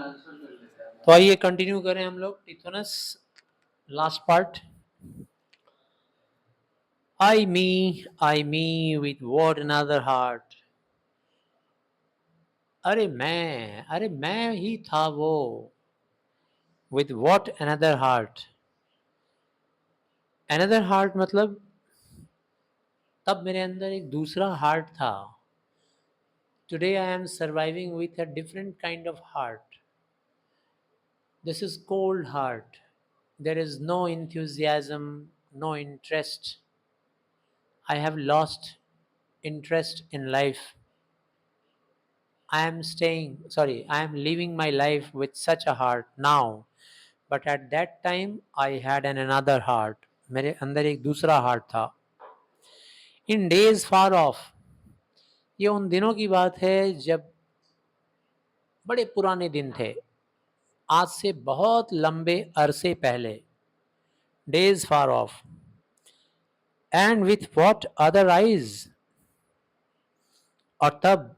तो आइए कंटिन्यू करें हम लोग Tithonus last part. I me with what another heart। अरे मैं ही था वो। with what another heart। another heart मतलब तब मेरे अंदर एक दूसरा हार्ट था। today I am surviving with a different kind of heart। this is cold heart। there is no enthusiasm, no interest। I have lost interest in life। I am living my life with such a heart now, but at that time I had another heart। मेरे अंदर एक दूसरा heart था। In days far off। ये उन दिनों की बात है जब बड़े पुराने दिन थे, आज से बहुत लंबे अरसे पहले। Days far off। And with what other eyes। और तब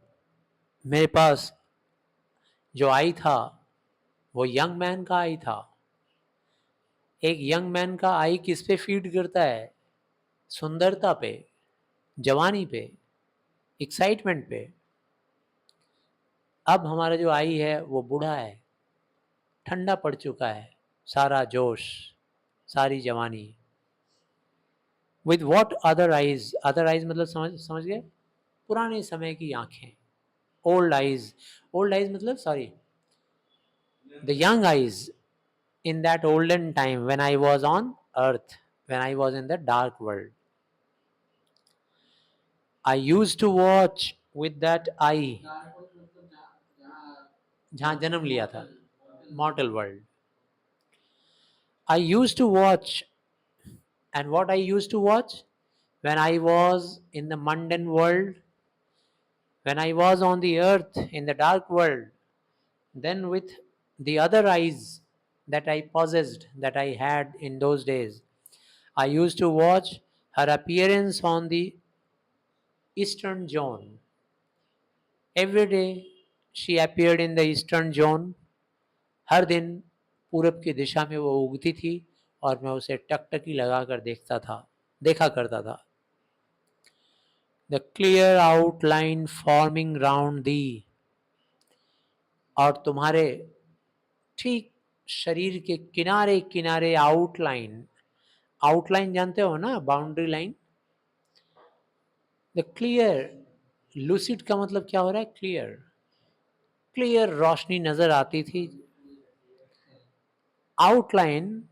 मेरे पास जो आई था वो यंग मैन का आई था। एक यंग मैन का आई किस पे फीड करता है? सुंदरता पे, जवानी पे, एक्साइटमेंट पे। अब हमारा जो आई है वो बूढ़ा है, ठंडा पड़ चुका है सारा जोश, सारी जवानी। With what other eyes. Other eyes मतलब समझ गए? पुराने समय की आंखें। Old eyes. ओल्ड आइज मतलब sorry, the young eyes in that olden time when I was on earth, when I was in the dark world। I used to watch with that eye। जहाँ जन्म लिया था, mortal world। I used to watch, and what I used to watch when I was in the mundane world, when I was on the earth in the dark world, then with the other eyes that I possessed, that I had in those days, I used to watch her appearance on the eastern zone। Every day she appeared in the eastern zone। हर दिन पूरब की दिशा में वो उगती थी और मैं उसे टकटकी लगाकर देखा करता था। The clear outline forming round thee. और तुम्हारे ठीक शरीर के किनारे किनारे आउटलाइन। आउटलाइन जानते हो ना, boundary line. The clear, lucid का मतलब क्या हो रहा है? क्लियर। क्लियर रोशनी नजर आती थी। आउटलाइन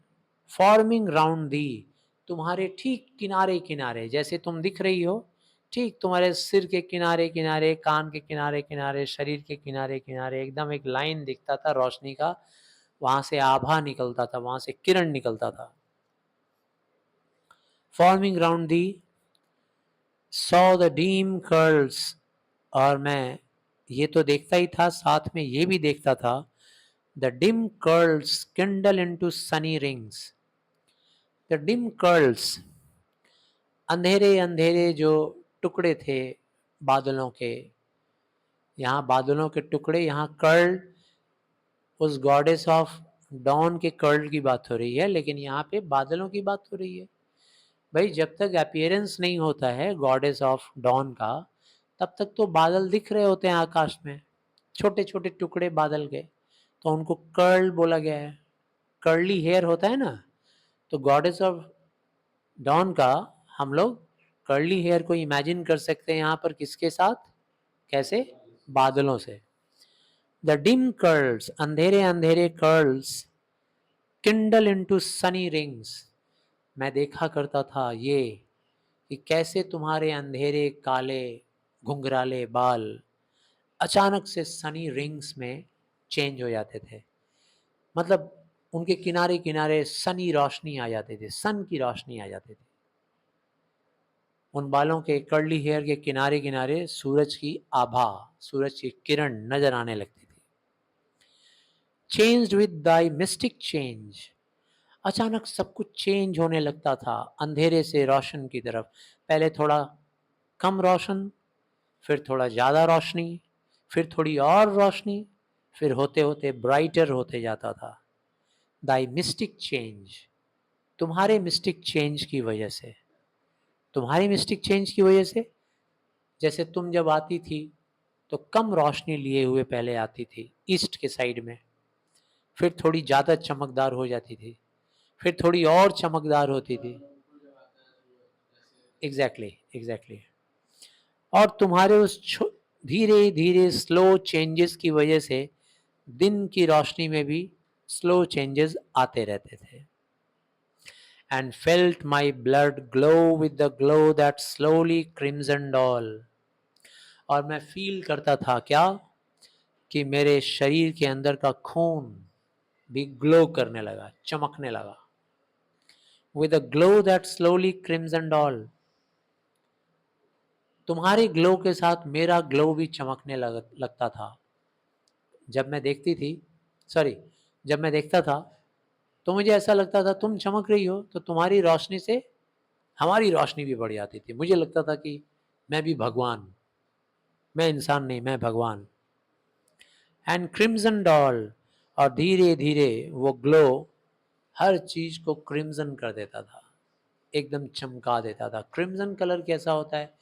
फॉर्मिंग राउंड दी, तुम्हारे ठीक किनारे किनारे, जैसे तुम दिख रही हो, ठीक तुम्हारे सिर के किनारे किनारे, कान के किनारे किनारे, शरीर के किनारे किनारे एकदम एक लाइन दिखता था रोशनी का। वहां से आभा निकलता था, वहां से किरण निकलता था। Forming round the saw the deem curls. और मैं ये तो देखता ही था, साथ में ये भी देखता था the dim curls Kindle into Sunny rings. The dim curls, अंधेरे अंधेरे जो टुकड़े थे बादलों के, यहाँ बादलों के टुकड़े, यहाँ कर्ल उस गॉडेस ऑफ डॉन के कर्ल की बात हो रही है, लेकिन यहाँ पे बादलों की बात हो रही है। भाई जब तक अपीयरेंस नहीं होता है गॉडेस ऑफ डॉन का, तब तक तो बादल दिख रहे होते हैं आकाश में, छोटे छोटे टुकड़े बादल के, तो उनको कर्ल बोला गया है। कर्ली हेयर होता है ना, तो गॉडेस ऑफ डॉन का हम लोग कर्ली हेयर को इमेजिन कर सकते हैं यहाँ पर किसके साथ? कैसे? बादलों से। द डिम कर्ल्स, अंधेरे अंधेरे curls, Kindle into Sunny rings. मैं देखा करता था ये कि कैसे तुम्हारे अंधेरे काले घुंघराले बाल अचानक से सनी रिंग्स में चेंज हो जाते थे। मतलब उनके किनारे किनारे सनी रोशनी आ जाती थी, सन की रोशनी आ जाती थी। उन बालों के कर्ली हेयर के किनारे किनारे सूरज की आभा, सूरज की किरण नजर आने लगती थी। Changed with thy mistake change. अचानक सब कुछ चेंज होने लगता था, अंधेरे से रोशन की तरफ। पहले थोड़ा कम रोशन, फिर थोड़ा ज़्यादा रोशनी, फिर थोड़ी और रोशनी, फिर होते होते ब्राइटर होते जाता था। दाई मिस्टिक चेंज, तुम्हारे मिस्टिक चेंज की वजह से, तुम्हारी मिस्टिक चेंज की वजह से, जैसे तुम जब आती थी तो कम रोशनी लिए हुए पहले आती थी ईस्ट के साइड में, फिर थोड़ी ज़्यादा चमकदार हो जाती थी, फिर थोड़ी और चमकदार होती थी। Exactly exactly. और तुम्हारे उस धीरे धीरे स्लो चेंजेस की वजह से दिन की रोशनी में भी स्लो चेंजेस आते रहते थे। And felt my blood glow with the glow that slowly crimsoned all, और मैं फील करता था क्या, कि मेरे शरीर के अंदर का खून भी ग्लो करने लगा, चमकने लगा। With a glow that slowly crimsoned all, तुम्हारे ग्लो के साथ मेरा ग्लो भी चमकने लगता था। जब मैं देखती थी, सॉरी, जब मैं देखता था तो मुझे ऐसा लगता था तुम चमक रही हो तो तुम्हारी रोशनी से हमारी रोशनी भी बढ़ जाती थी। मुझे लगता था कि मैं भी भगवान, मैं इंसान नहीं, मैं भगवान। एंड क्रिम्सन डॉल, और धीरे धीरे वो ग्लो हर चीज को क्रिम्सन कर देता था, एकदम चमका देता था। क्रिम्सन कलर कैसा होता है,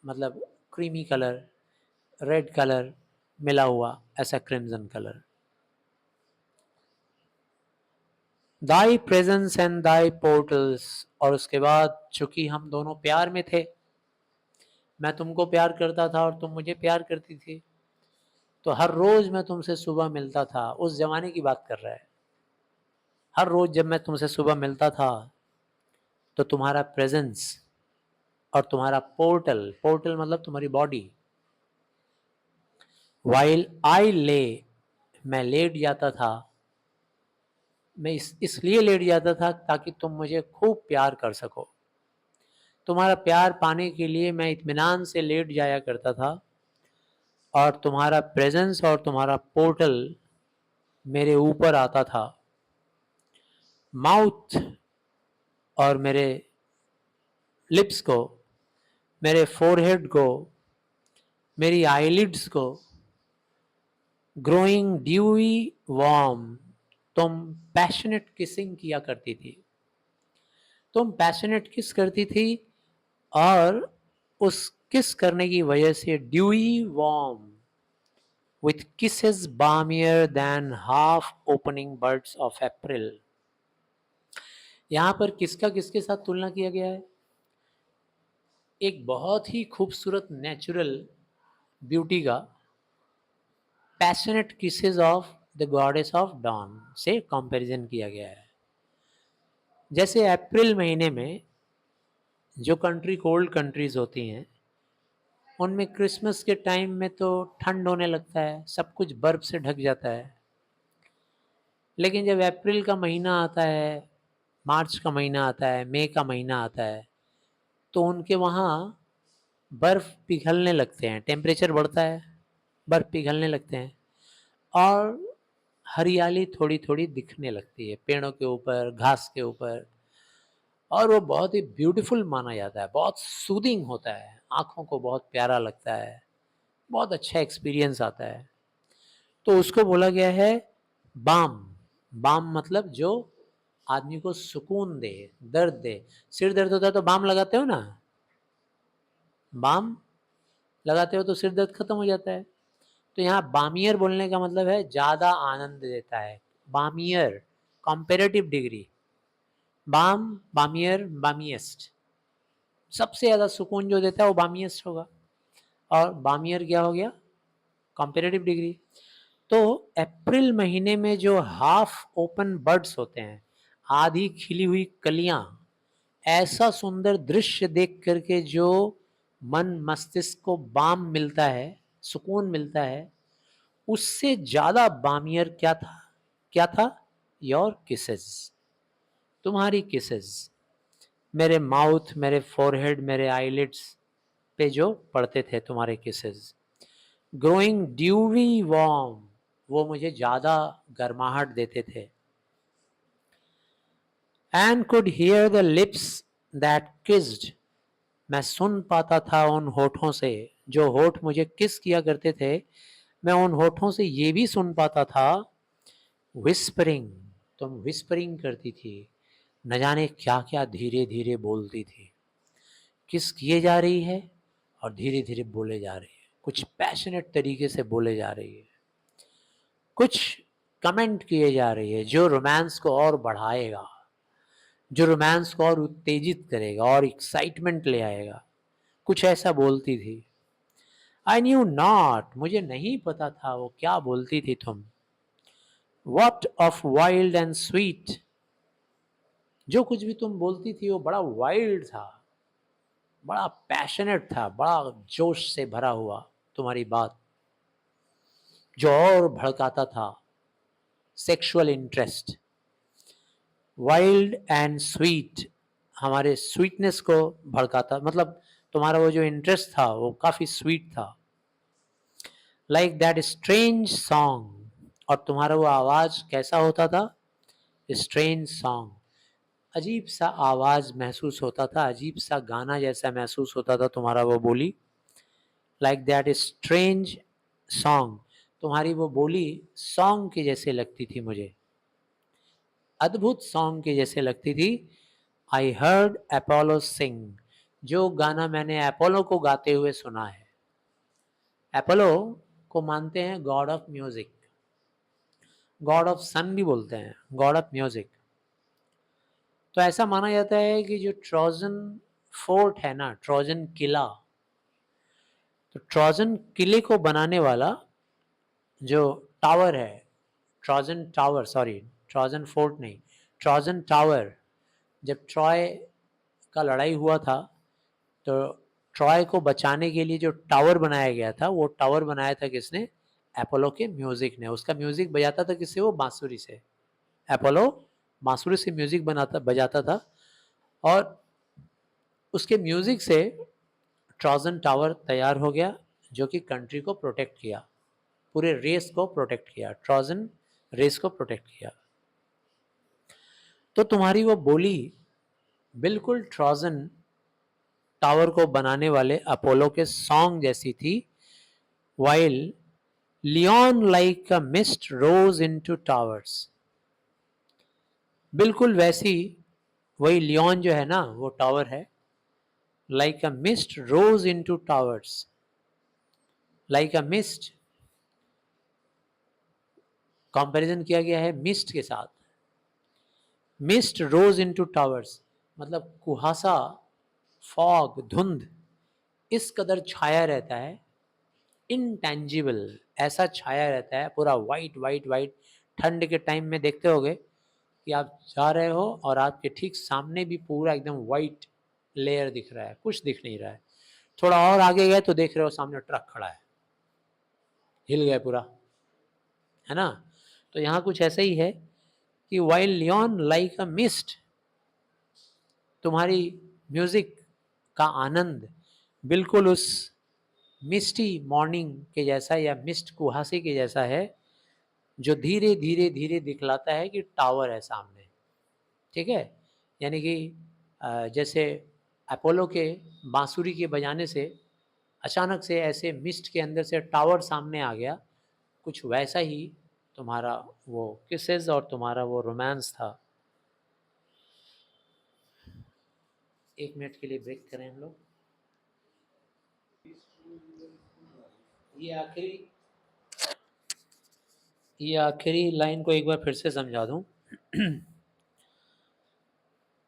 मतलब क्रीमी कलर, रेड कलर मिला हुआ, ऐसा crimson colour. Dai presence and thy portals, और उसके बाद चूंकि हम दोनों प्यार में थे, मैं तुमको प्यार करता था और तुम मुझे प्यार करती थी, तो हर रोज मैं तुमसे सुबह मिलता था। उस जमाने की बात कर रहा है। हर रोज जब मैं तुमसे सुबह मिलता था तो तुम्हारा प्रेजेंस और तुम्हारा पोर्टल, पोर्टल मतलब तुम्हारी बॉडी, वाइल आई ले, मैं लेट जाता था, मैं इसलिए लेट जाता था ताकि तुम मुझे खूब प्यार कर सको। तुम्हारा प्यार पाने के लिए मैं इत्मीनान से लेट जाया करता था, और तुम्हारा प्रेजेंस और तुम्हारा पोर्टल मेरे ऊपर आता था। माउथ और मेरे लिप्स को, मेरे फोरहेड को, मेरी आईलिड्स को ग्रोइंग ड्यूई वार्म, तुम पैशनेट किसिंग किया करती थी। तुम पैशनेट किस करती थी, और उस किस करने की वजह से dewy warm with kisses balmier than half opening buds of April। यहां पर किसका किसके साथ तुलना किया गया है, एक बहुत ही खूबसूरत नेचुरल ब्यूटी का passionate kisses of the goddess of dawn से कंपैरिजन किया गया है। जैसे अप्रैल महीने में जो कंट्री कोल्ड कंट्रीज होती हैं, उनमें क्रिसमस के टाइम में तो ठंड होने लगता है, सब कुछ बर्फ से ढक जाता है। लेकिन जब अप्रैल का महीना आता है, मार्च का महीना आता है, मई का महीना आता है, तो उनके वहाँ बर्फ़ पिघलने लगते हैं, टेम्परेचर बढ़ता है, बर्फ़ पिघलने लगते हैं, और हरियाली थोड़ी थोड़ी दिखने लगती है पेड़ों के ऊपर, घास के ऊपर, और वो बहुत ही ब्यूटीफुल माना जाता है, बहुत सूदिंग होता है, आँखों को बहुत प्यारा लगता है, बहुत अच्छा एक्सपीरियंस आता है। तो उसको बोला गया है बाम। बाम मतलब जो आदमी को सुकून दे, दर्द दे। सिर दर्द होता है तो बाम लगाते हो ना, बाम लगाते हो तो सिर दर्द खत्म हो जाता है। तो यहाँ बामियर बोलने का मतलब है ज़्यादा आनंद देता है। बामियर कंपेरेटिव डिग्री, बाम, बामियर, बामिएस्ट, सबसे ज़्यादा सुकून जो देता है वो बामिएस्ट होगा। और बामियर क्या हो गया, कंपेरेटिव डिग्री। तो अप्रैल महीने में जो हाफ ओपन बर्ड्स होते हैं, आधी खिली हुई कलियां, ऐसा सुंदर दृश्य देख करके जो मन मस्तिष्क को बाम मिलता है, सुकून मिलता है, उससे ज्यादा बामियर क्या था, क्या था, योर किसेस, तुम्हारी किसेस, मेरे माउथ, मेरे फोरहेड, मेरे आईलिड्स पे जो पड़ते थे तुम्हारे किसेस। ग्रोइंग ड्यूवी वार्म, वो मुझे ज़्यादा गर्माहट देते थे। And could hear the lips that kissed, मैं सुन पाता था उन होठों से, जो होठ मुझे किस किया करते थे, मैं उन होठों से ये भी सुन पाता था, विस्परिंग, तुम विस्परिंग करती थी, न जाने क्या क्या धीरे धीरे बोलती थी, किस किए जा रही है और धीरे धीरे बोले जा रही है, कुछ पैशनेट तरीके से बोले जा रही है, कुछ कमेंट किए जा रही है जो रोमांस को और बढ़ाएगा, जो रोमांस को और उत्तेजित करेगा और एक्साइटमेंट ले आएगा, कुछ ऐसा बोलती थी। आई न्यू नॉट, मुझे नहीं पता था वो क्या बोलती थी तुम। What of wild and sweet, जो कुछ भी तुम बोलती थी वो बड़ा वाइल्ड था, बड़ा पैशनेट था, बड़ा जोश से भरा हुआ तुम्हारी बात, जो और भड़काता था, sexual interest. Wild and sweet, हमारे स्वीटनेस को भड़काता, मतलब तुम्हारा वो जो इंटरेस्ट था वो काफ़ी स्वीट था। लाइक दैट स्ट्रेंज सॉन्ग, और तुम्हारा वो आवाज़ कैसा होता था, स्ट्रेंज सॉन्ग, अजीब सा आवाज़ महसूस होता था, अजीब सा गाना जैसा महसूस होता था तुम्हारा वो बोली। लाइक दैट स्ट्रेंज सॉन्ग, तुम्हारी वो बोली सॉन्ग के जैसे लगती थी मुझे, अद्भुत सॉन्ग के जैसे लगती थी। आई हर्ड अपोलो सिंग, जो गाना मैंने अपोलो को गाते हुए सुना है। अपोलो को मानते हैं god of music, god of sun भी बोलते हैं, गॉड ऑफ म्यूजिक। तो ऐसा माना जाता है कि जो ट्रोजन फोर्ट है ना, ट्रोजन किला, तो ट्रोजन किले को बनाने वाला जो टावर है, Trojan tower, sorry Trojan fort नहीं, ट्रोजन टावर, जब ट्रॉय का लड़ाई हुआ था तो ट्रॉय को बचाने के लिए जो टावर बनाया गया था, वो टावर बनाया था किसने, अपोलो के म्यूजिक ने। उसका म्यूजिक बजाता था किससे, वो बांसुरी से, अपोलो बांसुरी से म्यूजिक बनाता बजाता था, और उसके म्यूजिक से ट्रोजन टावर तैयार हो गया, जो कि कंट्री को प्रोटेक्ट किया, पूरे रेस को प्रोटेक्ट किया, ट्रोजन रेस को प्रोटेक्ट किया। तो तुम्हारी वो बोली बिल्कुल ट्रोजन टावर को बनाने वाले अपोलो के सॉन्ग जैसी थी। While lion like a mist rose into towers, बिल्कुल वैसी, वही लियोन जो है ना वो टावर है, like a mist rose into towers, like a mist, comparison किया गया है मिस्ट के साथ। मिस्ट रोज इनटू टावर्स मतलब कुहासा, फॉग, धुंध इस कदर छाया रहता है, इनटेंजिबल ऐसा छाया रहता है, पूरा वाइट वाइट वाइट। ठंड के टाइम में देखते होगे कि आप जा रहे हो और आपके ठीक सामने भी पूरा एकदम वाइट लेयर दिख रहा है, कुछ दिख नहीं रहा है, थोड़ा और आगे गए तो देख रहे हो सामने ट्रक खड़ा है, हिल गया पूरा, है ना। तो यहाँ कुछ ऐसा ही है कि while lion like a mist, तुम्हारी म्यूजिक का आनंद बिल्कुल उस मिस्टी मॉर्निंग के जैसा या मिस्ट कुहासे के जैसा है, जो धीरे धीरे धीरे दिखलाता है कि टावर है सामने, ठीक है। यानी कि जैसे अपोलो के बांसुरी के बजाने से अचानक से ऐसे मिस्ट के अंदर से टावर सामने आ गया, कुछ वैसा ही तुम्हारा वो किसेस और तुम्हारा वो रोमांस था। 1 मिनट के लिए ब्रेक करें हम लोग। ये आखिरी ये आखिरी लाइन को एक बार फिर से समझा दूं।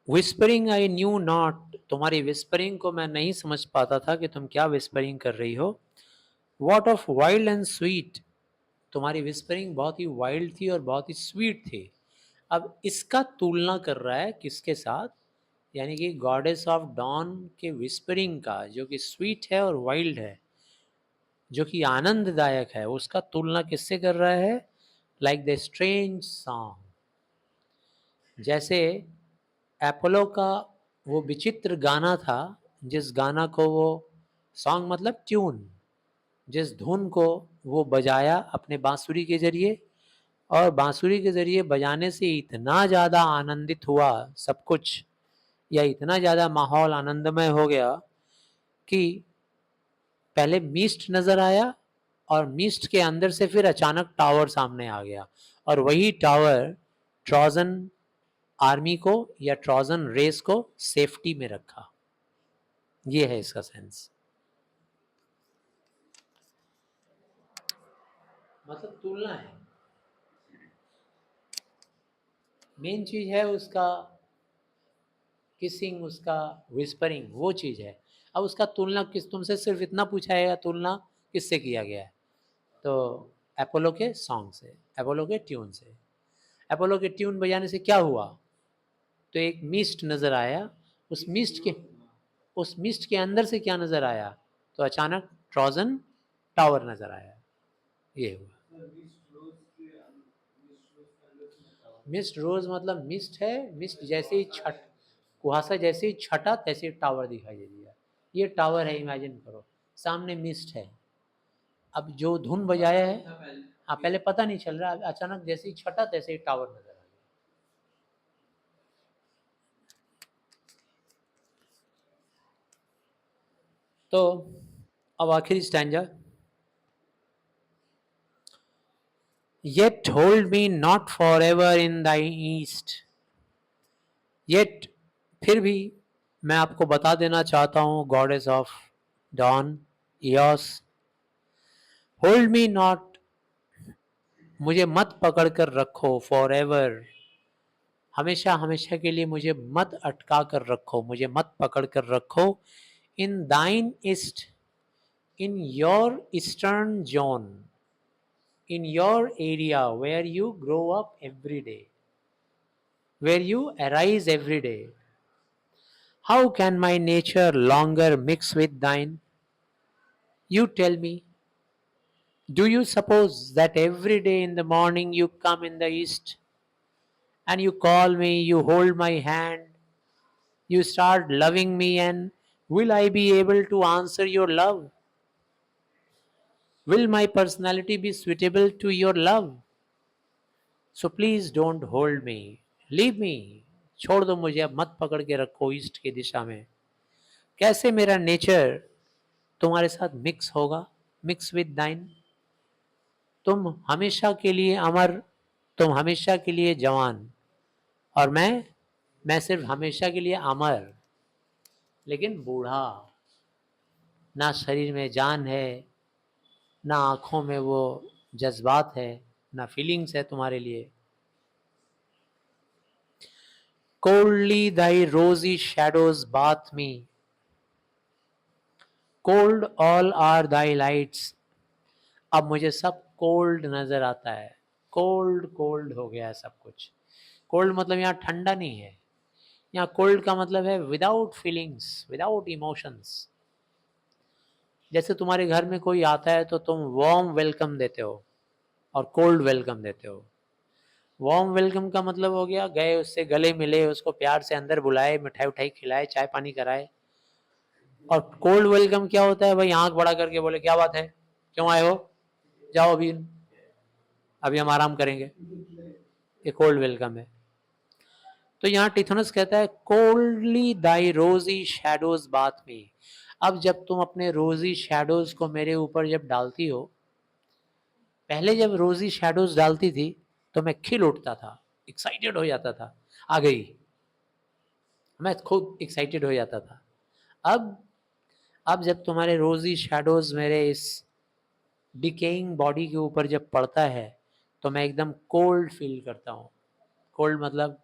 विस्परिंग आई न्यू नॉट, तुम्हारी विस्परिंग को मैं नहीं समझ पाता था कि तुम क्या विस्परिंग कर रही हो। What of wild and sweet, तुम्हारी विस्परिंग बहुत ही वाइल्ड थी और बहुत ही स्वीट थी। अब इसका तुलना कर रहा है किसके साथ, यानी कि गॉडेस ऑफ डॉन के विस्परिंग का, जो कि स्वीट है और वाइल्ड है, जो कि आनंददायक है, उसका तुलना किससे कर रहा है, लाइक द स्ट्रेंज सॉन्ग, जैसे एपोलो का वो विचित्र गाना था, जिस गाना को वो, सॉन्ग मतलब ट्यून, जिस धुन को वो बजाया अपने बांसुरी के जरिए, और बांसुरी के जरिए बजाने से इतना ज़्यादा आनंदित हुआ सब कुछ, या इतना ज़्यादा माहौल आनंदमय हो गया कि पहले मिस्ट नज़र आया, और मिस्ट के अंदर से फिर अचानक टावर सामने आ गया, और वही टावर ट्रोजन आर्मी को या ट्रोजन रेस को सेफ्टी में रखा। ये है इसका सेंस। मतलब तुलना है, मेन चीज है उसका किसिंग, उसका विस्परिंग, वो चीज है। अब उसका तुलना किस, तुमसे सिर्फ इतना पूछा है तुलना किससे किया गया है, तो अपोलो के सॉन्ग से, अपोलो के ट्यून से। अपोलो के ट्यून बजाने से क्या हुआ, तो एक मिस्ट नजर आया, उस मिस्ट के अंदर से क्या नजर आया, तो अचानक ट्रोजन टावर नजर आया। ये हुआ। मिस्ट रोज मतलब मिस्ट है, मिस्ट जैसे ही छट, कुहासा जैसे ही छटा तैसे ही टावर दिखाई दे दिया। ये टावर है, इमेजिन करो सामने मिस्ट है। अब जो धुन बजाया है, हाँ पहले पता नहीं चल रहा, अचानक जैसे ही छटा तैसे ही टावर नजर आ गया। तो अब आखिरी stanza, Yet hold me not forever in thy east. Yet फिर भी मैं आपको बता देना चाहता हूँ, goddess of dawn, Eos, hold me not, मुझे मत पकड़ कर रखो, फॉर एवर, हमेशा हमेशा के लिए मुझे मत अटका कर रखो, मुझे मत पकड़ कर रखो, इन दाइन east, in your eastern zone, in your area where you grow up every day, where you arise every day. How can my nature longer mix with thine? You tell me, do you suppose that every day in the morning you come in the east and you call me, you hold my hand, you start loving me, and will I be able to answer your love? Will my personality be suitable to your love? So please don't hold me, leave me, छोड़ दो मुझे, अब मत पकड़ के रखो east की दिशा में। कैसे मेरा नेचर तुम्हारे साथ मिक्स होगा, मिक्स विद दाइन, तुम हमेशा के लिए अमर, तुम हमेशा के लिए जवान, और मैं सिर्फ हमेशा के लिए अमर, लेकिन बूढ़ा, ना शरीर में जान है, ना आंखों में वो जज्बात है, ना फीलिंग्स है तुम्हारे लिए। Coldly thy rosy shadows bath me, cold all are thy lights। अब मुझे सब कोल्ड नजर आता है, कोल्ड कोल्ड हो गया है सब कुछ। कोल्ड मतलब यहाँ ठंडा नहीं है, यहाँ कोल्ड का मतलब है विदाउट फीलिंग्स, विदाउट इमोशंस। जैसे तुम्हारे घर में कोई आता है तो तुम वार्म वेलकम देते हो और कोल्ड वेलकम देते हो। वार्म वेलकम का मतलब हो गया, गए उससे गले मिले, उसको प्यार से अंदर बुलाए, मिठाई उठाई खिलाए, चाय पानी कराए। और कोल्ड वेलकम क्या होता है भाई, आंख बड़ा करके बोले क्या बात है, क्यों आए हो, जाओ अभी, अभी हम आराम करेंगे, ये कोल्ड वेलकम है। तो यहाँ टिथोनस कहता है कोल्डली दाई रोजी शैडोज बाथ में। अब जब तुम अपने रोजी शैडोज को मेरे ऊपर जब डालती हो, पहले जब रोजी शैडोज डालती थी तो मैं खिल उठता था, एक्साइटेड हो जाता था, आ गई, मैं खुद एक्साइटेड हो जाता था। अब जब तुम्हारे रोजी शैडोज मेरे इस डिकेइंग बॉडी के ऊपर जब पड़ता है तो मैं एकदम कोल्ड फील करता हूँ। कोल्ड मतलब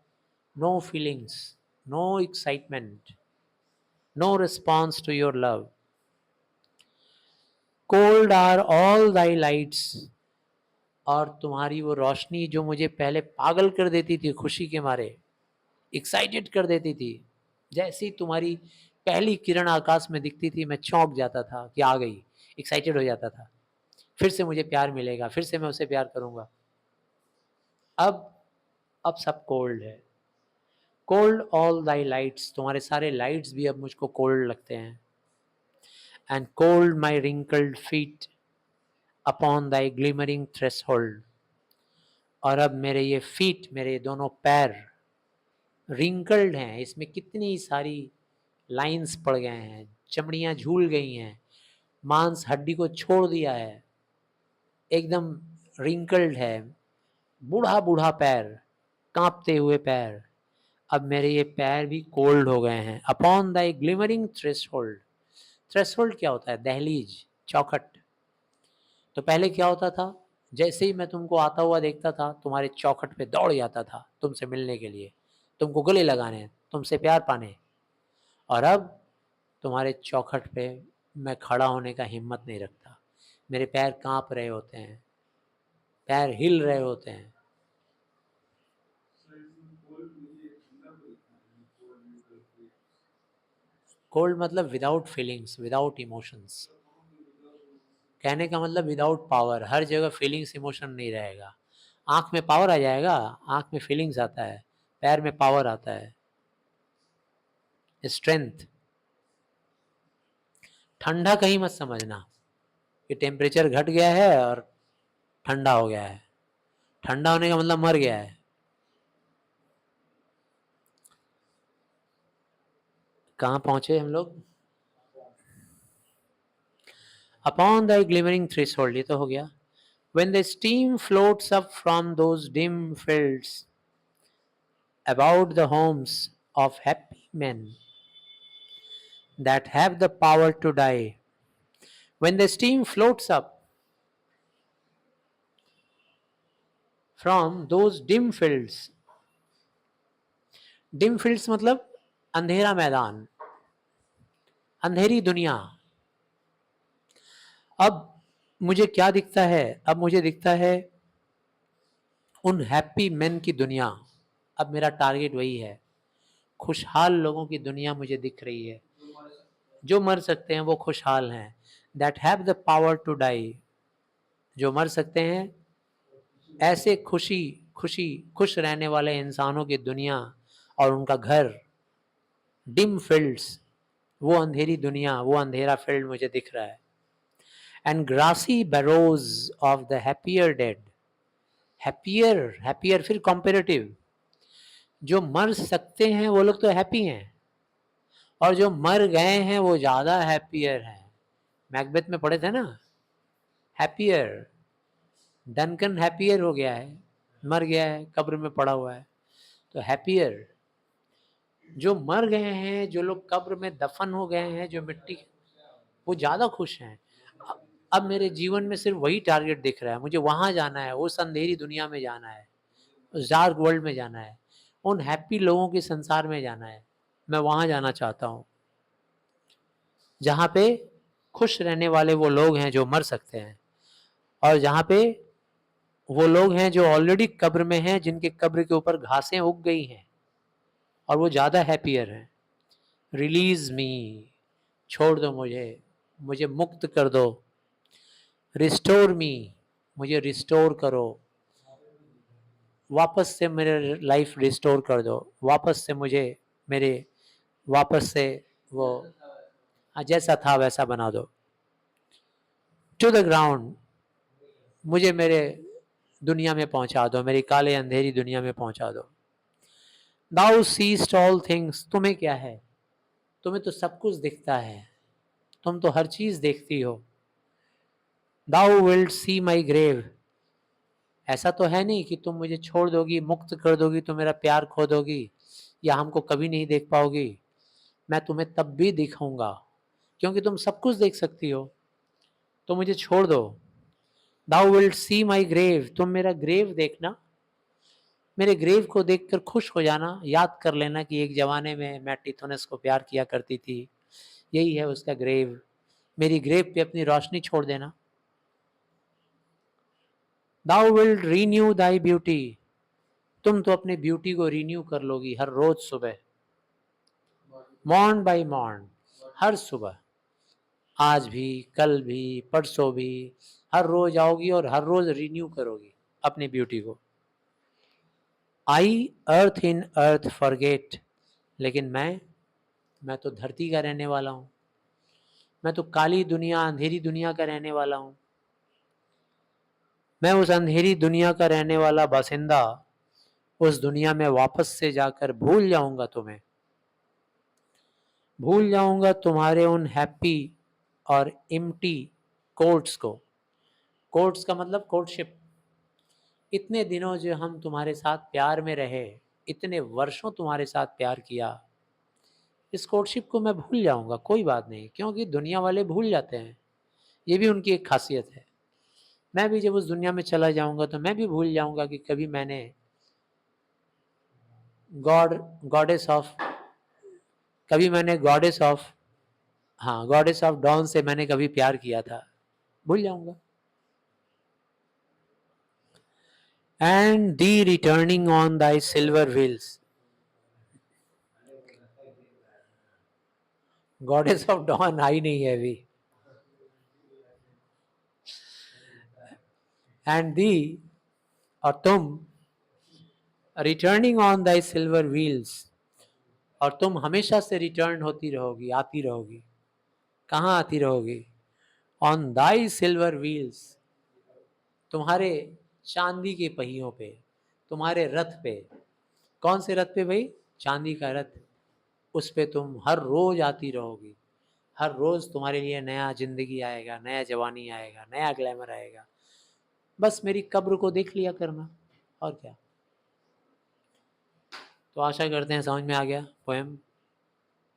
no feelings, no excitement, no response to your love. Cold are all thy lights, और तुम्हारी वो रोशनी जो मुझे पहले पागल कर देती थी खुशी के मारे, एक्साइटेड कर देती थी, जैसी तुम्हारी पहली किरण आकाश में दिखती थी मैं चौंक जाता था कि आ गई, एक्साइटेड हो जाता था, फिर से मुझे प्यार मिलेगा, फिर से मैं उसे प्यार करूंगा। अब अब सब कोल्ड है। कोल्ड ऑल दाई लाइट्स, तुम्हारे सारे लाइट्स भी अब मुझको कोल्ड लगते हैं। And cold my wrinkled feet upon thy glimmering threshold, और अब मेरे ये फीट, मेरे दोनों पैर रिंकल्ड हैं, इसमें कितनी सारी लाइंस पड़ गए हैं, चमड़ियां झूल गई हैं, मांस हड्डी को छोड़ दिया है, एकदम रिंकल्ड है, बूढ़ा बूढ़ा पैर, कांपते हुए पैर, अब मेरे ये पैर भी कोल्ड हो गए हैं। Upon the glimmering threshold, threshold क्या होता है? दहलीज, चौखट। तो पहले क्या होता था, जैसे ही मैं तुमको आता हुआ देखता था तुम्हारे चौखट पे दौड़ जाता था तुमसे मिलने के लिए, तुमको गले लगाने, तुमसे प्यार पाने। और अब तुम्हारे चौखट पे मैं खड़ा होने का हिम्मत नहीं रखता, मेरे पैर कांप रहे होते हैं, पैर हिल रहे होते हैं। कोल्ड मतलब विदाउट फीलिंग्स, विदाउट इमोशंस। कहने का मतलब विदाउट पावर, हर जगह फीलिंग्स इमोशन नहीं रहेगा। आंख में पावर आ जाएगा, आंख में फीलिंग्स आता है, पैर में पावर आता है, स्ट्रेंथ। ठंडा कहीं मत समझना कि टेम्परेचर घट गया है और ठंडा हो गया है, ठंडा होने का मतलब मर गया है। कहाँ पहुंचे हम लोग? अपॉन द ग्लिमरिंग थ्रेशोल्ड, ये तो हो गया। When the steam floats up from those dim fields about the homes of happy men that have the power to die, when the steam floats up from those dim fields, dim fields मतलब अंधेरा मैदान, अंधेरी दुनिया। अब मुझे क्या दिखता है? अब मुझे दिखता है उन हैप्पी मैन की दुनिया। अब मेरा टारगेट वही है, खुशहाल लोगों की दुनिया मुझे दिख रही है, जो मर सकते हैं वो खुशहाल हैं। That have the power to die, जो मर सकते हैं, ऐसे खुश रहने वाले इंसानों की दुनिया और उनका घर, डिम फील्ड्स, वो अंधेरी दुनिया, वो अंधेरा फील्ड मुझे दिख रहा है। And grassy barrows of the happier dead, happier, happier फिर कॉम्पेरेटिव, जो मर सकते हैं वो लोग तो हैप्पी हैं, और जो मर गए हैं वो ज्यादा हैप्पियर हैं। मैकबेथ में पढ़े थे ना, हैप्पियर, डनकन हैप्पियर हो गया है, मर गया है, कब्र में पड़ा हुआ है। तो हैप्पियर, जो मर गए हैं, जो लोग कब्र में दफन हो गए हैं, जो मिट्टी, वो ज्यादा खुश हैं। अब मेरे जीवन में सिर्फ वही टारगेट दिख रहा है, मुझे वहां जाना है, उस अंधेरी दुनिया में जाना है, उस डार्क वर्ल्ड में जाना है, उन हैप्पी लोगों के संसार में जाना है। मैं वहां जाना चाहता हूँ जहाँ पे खुश रहने वाले वो लोग हैं जो मर सकते हैं, और जहाँ पे वो लोग हैं जो ऑलरेडी कब्र में हैं, जिनके कब्र के ऊपर घासें उग गई हैं और वो ज़्यादा हैप्पियर हैं। रिलीज मी, छोड़ दो मुझे, मुझे मुक्त कर दो। रिस्टोर मी, मुझे रिस्टोर करो, वापस से मेरे लाइफ रिस्टोर कर दो, वापस से मुझे मेरे, वापस से वो जैसा था वैसा बना दो। टू द ग्राउंड, मुझे मेरे दुनिया में पहुंचा दो, मेरी काले अंधेरी दुनिया में पहुंचा दो। दाउ सीस्ट ऑल थिंग्स, तुम्हें क्या है? तुम्हें तो सब कुछ दिखता है, तुम तो हर चीज देखती हो। दाउ विल्ड सी माई ग्रेव, ऐसा तो है नहीं कि तुम मुझे छोड़ दोगी, मुक्त कर दोगी तो मेरा प्यार खो दोगी या हमको कभी नहीं देख पाओगी। मैं तुम्हें तब भी दिखाऊंगा, क्योंकि तुम सब कुछ देख सकती हो, तो मुझे छोड़ दो। दाउ विल्ड सी माई ग्रेव, तुम मेरा ग्रेव देखना, मेरे ग्रेव को देखकर खुश हो जाना, याद कर लेना कि एक जमाने में मैं टिथोनस को प्यार किया करती थी, यही है उसका ग्रेव। मेरी ग्रेव पे अपनी रोशनी छोड़ देना। दाउ विल रीन्यू दाई ब्यूटी, तुम तो अपने ब्यूटी को रिन्यू कर लोगी हर रोज सुबह, मॉर्न बाई मॉर्न, हर सुबह, आज भी, कल भी, परसों भी, हर रोज आओगी और हर रोज रिन्यू करोगी अपनी ब्यूटी को। आई अर्थ इन अर्थ फॉरगेट, लेकिन मैं तो धरती का रहने वाला हूँ, मैं तो काली दुनिया, अंधेरी दुनिया का रहने वाला हूँ। मैं उस अंधेरी दुनिया का रहने वाला बासिंदा, उस दुनिया में वापस से जाकर भूल जाऊंगा तुम्हें, भूल जाऊंगा तुम्हारे उन हैप्पी और इम्प्टी कोर्ट्स को, कोर्ट्स का मतलब कोर्टशिप। इतने दिनों जो हम तुम्हारे साथ प्यार में रहे, इतने वर्षों तुम्हारे साथ प्यार किया, इस कोर्टशिप को मैं भूल जाऊंगा, कोई बात नहीं, क्योंकि दुनिया वाले भूल जाते हैं, ये भी उनकी एक खासियत है। मैं भी जब उस दुनिया में चला जाऊंगा तो मैं भी भूल जाऊंगा कि कभी मैंने गॉड गॉडेस ऑफ कभी मैंने गॉडेस ऑफ हाँ गॉडेस ऑफ डॉन से मैंने कभी प्यार किया था, भूल जाऊंगा। And thee returning on thy silver wheels, goddess of dawn आई नहीं है अभी। एंड दी, और तुम, returning on thy silver wheels, और तुम हमेशा से रिटर्न होती रहोगी, आती रहोगी। कहाँ आती रहोगी? ऑन दाई सिल्वर व्हील्स, तुम्हारे चांदी के पहियों पे, तुम्हारे रथ पे। कौन से रथ पे भाई? चांदी का रथ। उस पे तुम हर रोज आती रहोगी, हर रोज तुम्हारे लिए नया जिंदगी आएगा, नया जवानी आएगा, नया ग्लैमर आएगा। बस मेरी कब्र को देख लिया करना, और क्या। तो आशा करते हैं समझ में आ गया poem.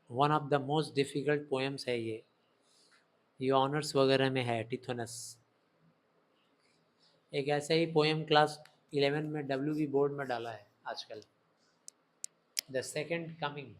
One of the most difficult poems है ये ऑनर्स वगैरह में है, टिथोनस। एक ऐसे ही पोएम क्लास 11 में WB बोर्ड में डाला है आजकल, द सेकेंड कमिंग।